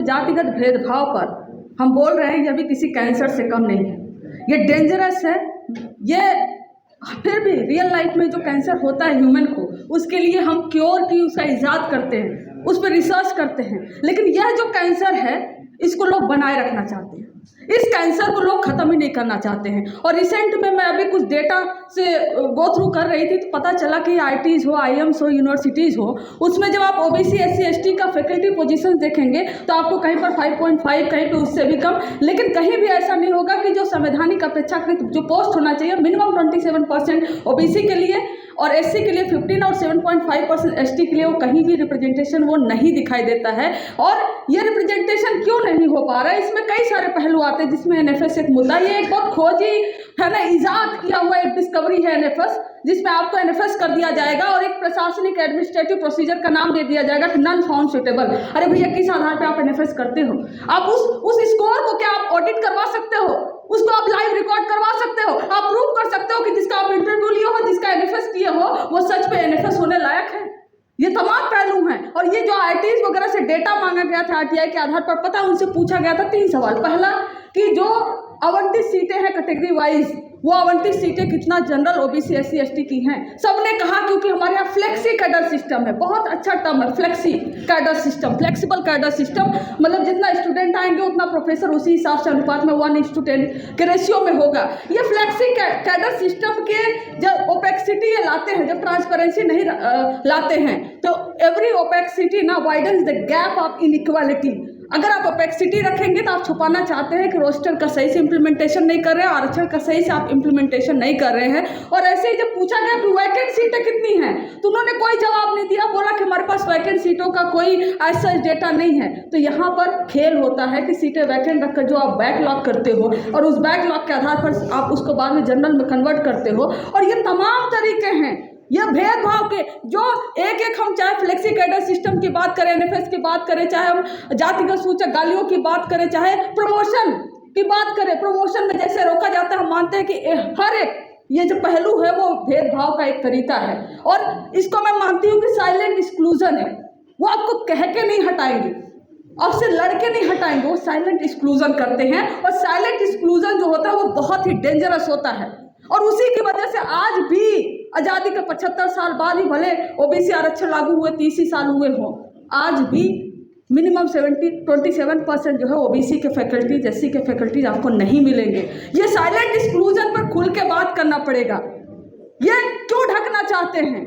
जातिगत भेदभाव पर हम बोल रहे हैं, यह भी किसी कैंसर से कम नहीं है। ये डेंजरस है। ये फिर भी रियल लाइफ में जो कैंसर होता है ह्यूमन को, उसके लिए हम क्योर की उसका इजाद करते हैं, उस पर रिसर्च करते हैं। लेकिन यह जो कैंसर है इसको लोग बनाए रखना चाहते हैं, इस कैंसर को लोग ख़त्म ही नहीं करना चाहते हैं। और रिसेंट में मैं अभी कुछ डेटा से गो थ्रू कर रही थी तो पता चला कि IITs हो, IIMs हो, यूनिवर्सिटीज़ हो, उसमें जब आप OBC SC ST का फैकल्टी पोजीशन देखेंगे तो आपको कहीं पर 5.5, कहीं पर उससे भी कम, लेकिन कहीं भी ऐसा नहीं होगा कि जो संवैधानिक अपेक्षाकृत जो पोस्ट होना चाहिए मिनिमम 27% OBC के लिए और SC के लिए 15 और 7.5% ST के लिए, वो कहीं भी रिप्रेजेंटेशन वो नहीं दिखाई देता है। और ये रिप्रेजेंटेशन क्यों नहीं हो पा रहा है, इसमें कई सारे पहलू आते हैं, जिसमें NFS एक मुद्दा। ये एक बहुत खोजी है ना, इजाद किया हुआ एक डिस्कवरी है NFS, जिसमें आपको NFS कर दिया जाएगा और एक प्रशासनिक एडमिनिस्ट्रेटिव प्रोसीजर का नाम दे दिया जाएगा कि नॉन फाउंड सुटेबल। अरे भैया, किस आधार पे आप NFS करते हो? आप उस स्कोर को क्या आप ऑडिट करवा सकते हो? उसको आप लाइव रिकॉर्ड करवा सकते हो? आप प्रूव कर सकते हो कि जिसका आप इंटरव्यू लिए हो, जिसका NFS किए हो, वो सच में NFS होने लायक है? ये तमाम पहलू हैं। और ये जो IITs वगैरह से डेटा मांगा गया था RTI के आधार पर, पता उनसे पूछा गया था 3 सवाल। पहला कि जो आवंटित सीटें हैं कैटेगरी वाइज, वो आवंटित सीटें कितना जनरल OBC SC ST की हैं? सबने कहा क्योंकि हमारे यहाँ फ्लेक्सी कैडर सिस्टम है। बहुत अच्छा टर्म है flexi cadre system, flexible cadre system, मतलब जितना स्टूडेंट आएंगे उतना प्रोफेसर उसी हिसाब से अनुपात में 1:10 के रेशियो में होगा। ये फ्लेक्सी कैडर सिस्टम के जब ओपेक्सिटी ये लाते हैं, जब ट्रांसपेरेंसी नहीं लाते हैं, तो एवरी ओपेक्सिटी ना widens the gap of inequality. अगर आप ओपेक्सिटी रखेंगे तो आप छुपाना चाहते हैं कि रोस्टर का सही से इम्प्लीमेंटेशन नहीं कर रहे हैं, आरक्षण का सही से आप इम्प्लीमेंटेशन नहीं कर रहे हैं। और ऐसे ही जब पूछा गया कि वैकेंट सीटें कितनी हैं, तो उन्होंने कोई जवाब नहीं दिया, बोला कि हमारे पास वैकेंट सीटों का कोई ऐसा डेटा नहीं है। तो यहाँ पर खेल होता है कि सीटें वैकेंट रखकर जो आप बैकलॉग करते हो और उस बैकलॉग के आधार पर आप उसको बाद में जनरल में कन्वर्ट करते हो। और ये तमाम तरीके हैं यह भेदभाव के, जो एक हम चाहे फ्लेक्सी कैडर सिस्टम की बात करें, NFS की बात करें, चाहे हम जातिगत सूचक गालियों की बात करें, चाहे प्रमोशन की बात करें, प्रमोशन में जैसे रोका जाता है, हम मानते हैं कि हर एक ये जो पहलू है वो भेदभाव का एक तरीका है। और इसको मैं मानती हूँ कि साइलेंट एक्सक्लूजन है। वो आपको कह के नहीं हटाएंगे, आपसे लड़के नहीं हटाएंगे, वो साइलेंट एक्सक्लूजन करते हैं। और साइलेंट एक्सक्लूजन जो होता है वो बहुत ही डेंजरस होता है। और उसी की वजह से आज भी आज़ादी के 75 साल बाद ही भले OBC आरक्षण लागू हुए 30 ही साल हुए हों, आज भी मिनिमम 27% जो है OBC के फैकल्टीज, SC के फैकल्टीज आपको नहीं मिलेंगे। ये साइलेंट एक्सक्लूजन पर खुल के बात करना पड़ेगा। ये क्यों ढकना चाहते हैं?